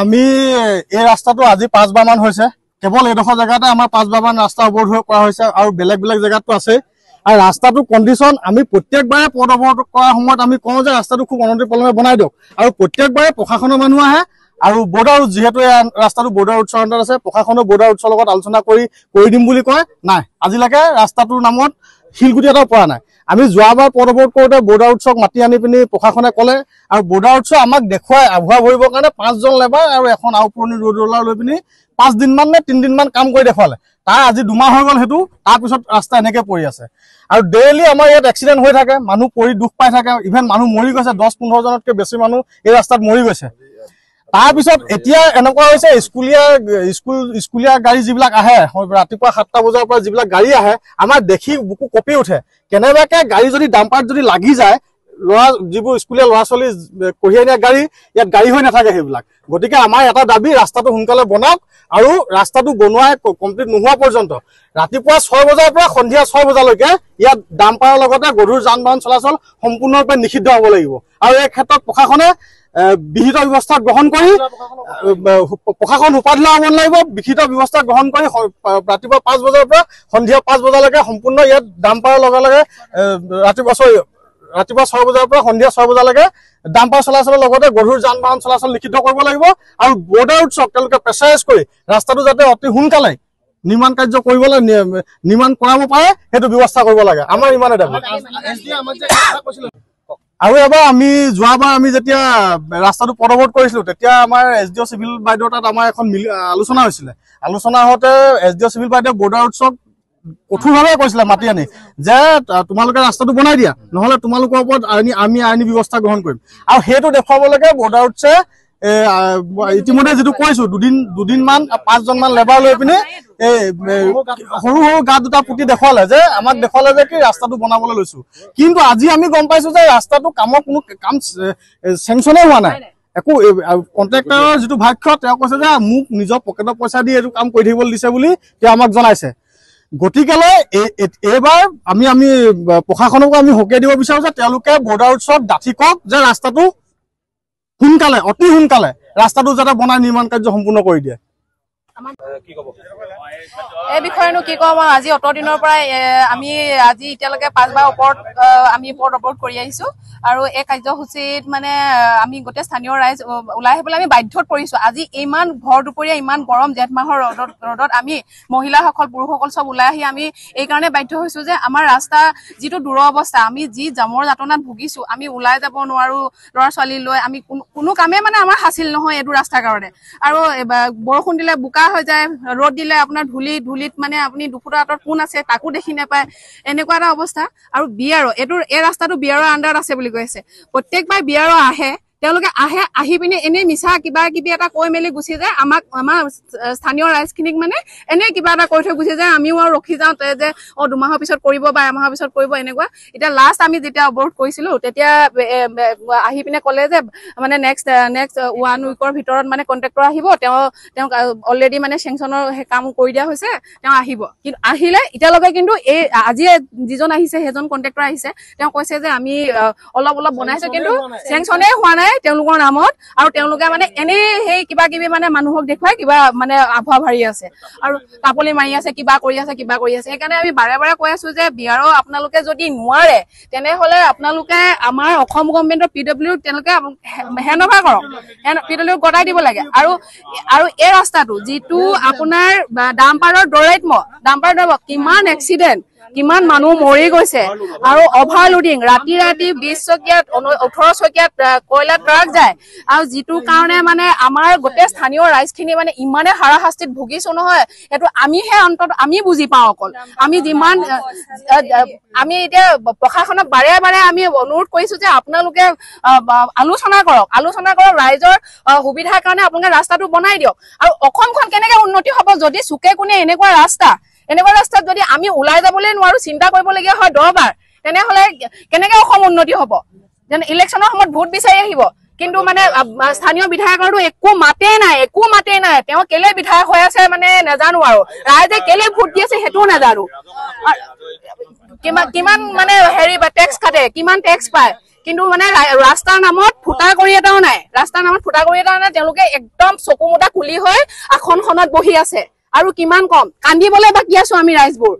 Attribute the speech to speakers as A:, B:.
A: আমি এই ৰাস্তাটো আজি 5 বাৰ মান হৈছে কেৱল এডোখৰ জেগাতে আমাৰ 5 বাৰ মান ৰাস্তা অৱৰোধ কৰা হৈছে আৰু বেলেগ বেলেগ জেগাতো আছে আৰু ৰাস্তাটো কণ্ডিশ্যন আমি প্ৰত্যেকবাৰে পথ অৱৰোধ কৰাৰ সময়ত আমি কওঁ যে ৰাস্তাটো খুব অনতিপলমে বনাই দিয়ক আৰু প্ৰত্যেকবাৰে প্ৰশাসনৰ মানুহ আহে আৰু বৰ্ডাৰ যিহেতু ৰাস্তাটো বৰ্ডাৰ উৎসৰ আণ্ডাৰত আছে প্ৰশাসনৰ বৰ্ডাৰ উৎসৰ লগত আলোচনা কৰি দিম বুলি কয় নাই আজিলৈকে ৰাস্তাটোৰ নামত শিলগুটি এটাও পৰা নাই আমি যোৱাবাৰ পথ অৱৰোধ কৰোঁতে বৰ্ডাৰ উৎসক মাতি আনি পিনি প্ৰশাসনে ক'লে আৰু বৰ্ডাৰ উৎস আমাক দেখুৱাই আভুৱা ভৰিবৰ কাৰণে 5জন লেবাৰ আৰু এখন আউপুৰণি ৰোড ৰোলাৰ লৈ পিনি 5 দিনমান নে 3 দিনমান কাম কৰি দেখুৱালে তাৰ আজি 2 মাহ হৈ গ'ল সেইটো তাৰপিছত ৰাস্তা এনেকৈ পৰি আছে আৰু ডেইলি আমাৰ ইয়াত এক্সিডেণ্ট হৈ থাকে মানুহ পৰি দুখ পাই থাকে ইভেন মানুহ মৰি গৈছে 10-15 জনতকৈ বেছি মানুহ এই ৰাস্তাত মৰি গৈছে তাৰপিছত এতিয়া এনেকুৱা হৈছে স্কুলীয়া গাড়ী যিবিলাক আহে ৰাতিপুৱা 7টা বজাৰ পৰা যিবিলাক গাড়ী আহে আমাৰ দেখি বুকু কঁপি উঠে কেনেবাকৈ গাড়ী যদি ডাম্পাৰত যদি লাগি যায় যিবোৰ স্কুলীয়া ল'ৰা ছোৱালী কঢ়িয়াই নিয়া গাড়ী ইয়াত গাড়ী হৈ নাথাকে সেইবিলাক গতিকে আমাৰ এটা দাবী ৰাস্তাটো সোনকালে বনাওক আৰু ৰাস্তাটো বনোৱাই কমপ্লিট নোহোৱা পৰ্যন্ত ৰাতিপুৱা 6 বজাৰ পৰা সন্ধিয়া 6 বজালৈকে ইয়াত ডাম্পাৰৰ লগতে গধুৰ যান বাহন চলাচল সম্পূৰ্ণৰূপে নিষিদ্ধ হ'ব লাগিব আৰু এই ক্ষেত্ৰত প্ৰশাসনে বিহিত ব্যৱস্থা গ্ৰহণ কৰি প্ৰশাসন উপাধি হ'ব লাগিব বিহিত ব্যৱস্থা গ্ৰহণ কৰি ৰাতিপুৱা 5 বজাৰ পৰা সন্ধিয়া 5 বজালৈকে সম্পূৰ্ণ ইয়াত ডাম্পাৰৰ লগে লগে ৰাতিপুৱা 6 বজাৰ পৰা সন্ধিয়া 6 বজালৈকে ডাম্পাৰ চলাচলৰ লগতে গধুৰ যান বাহন চলাচল নিষিদ্ধ কৰিব লাগিব আৰু বৰ্ডাৰ উৎসক তেওঁলোকে প্ৰেছাৰাইজ কৰি ৰাস্তাটো যাতে অতি সোনকালে নিৰ্মাণ কাৰ্য কৰিবলৈ নিৰ্মাণ কৰাব পাৰে সেইটো ব্যৱস্থা কৰিব লাগে আমাৰ ইমানে দাবী আৰু এবাৰ আমি যোৱাবাৰ আমি যেতিয়া ৰাস্তাটো পথ অৱৰোধ কৰিছিলোঁ তেতিয়া আমাৰ SDO চিভিল বাইদেউৰ তাত আমাৰ এখন আলোচনা হৈছিলে আলোচনা হওঁতে SDO চিভিল বাইদেউ বৰ্ডাৰ উৎসক কঠোৰভাৱে কৈছিলে মাতি আনি যে তোমালোকে ৰাস্তাটো বনাই দিয়া নহ'লে তোমালোকৰ ওপৰত আমি আইনী ব্যৱস্থা গ্ৰহণ কৰিম আৰু সেইটো দেখুৱাবলৈকে বৰ্ডাৰ উৎসে ইতিমধ্যে যিটো কৈছো দুদিনমান 5জন মান লেবাৰ লৈ পিনে সৰু সৰু গাঁত দুটা পুতি দেখুৱালে যে আমাক দেখুৱালে যে কি ৰাস্তাটো বনাবলৈ লৈছো কিন্তু আজি আমি গম পাইছো যে ৰাস্তাটো কামৰ কোনো কাম চেংচনে হোৱা নাই একো কণ্ট্ৰেক্টৰৰ যিটো ভাষ্য তেওঁ কৈছে যে মোক নিজৰ পকেটৰ পইচা দি এইটো কাম কৰি থাকিবলৈ দিছে বুলি তেওঁ আমাক জনাইছে গতিকেলৈ এইবাৰ আমি প্ৰশাসনকো আমি সকীয়াই দিব বিচাৰো যে তেওঁলোকে বৰ্ডাৰ উৎসৱ ডাঠি কওক যে ৰাস্তাটো সোনকালে অতি সোনকালে ৰাস্তাটো যাতে বনাই নিৰ্মাণ কাৰ্য সম্পূৰ্ণ কৰি দিয়ে
B: এই বিষয়েনো কি কম আজি অত দিনৰ পৰা আমি আজি এতিয়ালৈকে 5 বাৰ ওপৰত আমি পথ অৱৰোধ কৰি আহিছো আৰু এই কাৰ্যসূচীত মানে আমি গোটেই স্থানীয় ৰাইজ ওলাই আহিবলৈ আমি বাধ্যত পৰিছো আজি ইমান ভৰ দুপৰীয়া ইমান গৰম জেঠ মাহৰ ৰ'দত আমি মহিলাসকল পুৰুষসকল চব ওলাই আহি আমি এই কাৰণে বাধ্য হৈছো যে আমাৰ ৰাস্তা যিটো দূৰ অৱস্থা আমি যি জামৰ যাতনাত ভুগিছো আমি ওলাই যাব নোৱাৰো ল'ৰা ছোৱালী লৈ আমি কোনো কামে মানে আমাৰ হাচিল নহয় এইটো ৰাস্তাৰ কাৰণে আৰু বৰষুণ দিলে বোকা হৈ যায় ৰ'দ দিলে আপোনাৰ ধূলিত মানে আপুনি 2 ফুট আঁতৰত কোন আছে তাকো দেখি নাপায় এনেকুৱা এটা অৱস্থা আৰু বিয়াৰো এই ৰাস্তাটো বিয়াৰৰ আণ্ডাৰত আছে বুলি কৈছে প্ৰত্যেকবাৰ বিয়াৰো আহে তেওঁলোকে আহি পিনে এনে মিছা কিবা কিবি এটা কৈ মেলি গুচি যায় আমাৰ স্থানীয় ৰাইজখিনিক মানে এনে কিবা এটা কৈ থৈ গুচি যায় আমিও আৰু ৰখি যাওঁ যে 2 মাহৰ পিছত কৰিব বা এমাহৰ পিছত কৰিব এনেকুৱা এতিয়া লাষ্ট আমি যেতিয়া অৱৰোধ কৰিছিলো তেতিয়া আহি পিনে ক'লে যে মানে নেক্সট 1 উইকৰ ভিতৰত মানে কণ্ট্ৰেক্টৰ আহিব তেওঁ অলৰেডি মানে চেংচনৰ কাম কৰি দিয়া হৈছে তেওঁ আহিব কিন্তু আহিলে এতিয়ালৈকে কিন্তু এই আজি যিজন আহিছে সেইজন কণ্ট্ৰেক্টৰ আহিছে তেওঁ কৈছে যে আমি অলপ বনাইছো কিন্তু চেংচনে হোৱা নাই তেওঁলোকৰ নামত আৰু তেওঁলোকে মানে এনে সেই কিবা কিবি মানে মানুহক দেখুৱাই কিবা মানে আভা ভাৰি আছে আৰু কাপলি মাৰি আছে কিবা কৰি আছে সেইকাৰণে আমি বাৰে বাৰে কৈ আছো যে বিয়াৰো আপোনালোকে যদি নোৱাৰে তেনেহলে আপোনালোকে আমাৰ অসম গভৰ্ণমেণ্টৰ PW তেওঁলোকে হেণ্ডঅভাৰ কৰক PW গতাই দিব লাগে আৰু এই ৰাস্তাটো যিটো আপোনাৰ ডাম্পাৰৰ দৰাইত কিমান এক্সিডেণ্ট কিমান মানুহ মৰি গৈছে আৰু অভাৰলোডিং ৰাতি 20 চকীয়াত 18 চকীয়াত কয়লা ট্ৰাক যায় আৰু যিটো কাৰণে মানে আমাৰ গোটেই স্থানীয় ৰাইজখিনি মানে ইমানে হাৰাশাস্তিত ভুগিছো নহয় সেইটো আমিহে অন্তত আমি বুজি পাওঁ অকল আমি যিমান আমি এতিয়া প্ৰশাসনক বাৰে বাৰে আমি অনুৰোধ কৰিছো যে আপোনালোকে আলোচনা কৰক ৰাইজৰ সুবিধাৰ কাৰণে আপোনালোকে ৰাস্তাটো বনাই দিয়ক আৰু অসমখন কেনেকে উন্নতি হ'ব যদি চুকে কোণে এনেকুৱা ৰাস্তাত যদি আমি ওলাই যাবলৈ নোৱাৰো চিন্তা কৰিবলগীয়া হয় 10 বাৰ তেনেহলে কেনেকে অসম উন্নতি হ'ব যেন ইলেকশ্যনৰ সময়ত ভোট বিচাৰি আহিব কিন্তু মানে স্থানীয় বিধায়কৰটো একো মাতেই নাই তেওঁ কেলে বিধায়ক হৈ আছে মানে নাজানো আৰু ৰাইজে কেলে ভোট দি আছে সেইটোও নাজানো কিমান মানে হেৰি টেক্স কাটে কিমান টেক্স পায় কিন্তু মানে ৰাস্তাৰ নামত ফুটা কৰি এটাও নাই তেওঁলোকে একদম চকু মুটা খুলি হৈ আসনখনত বহি আছে আৰু কিমান কম কান্দিবলৈ বাকী আছো আমি ৰাইজবোৰ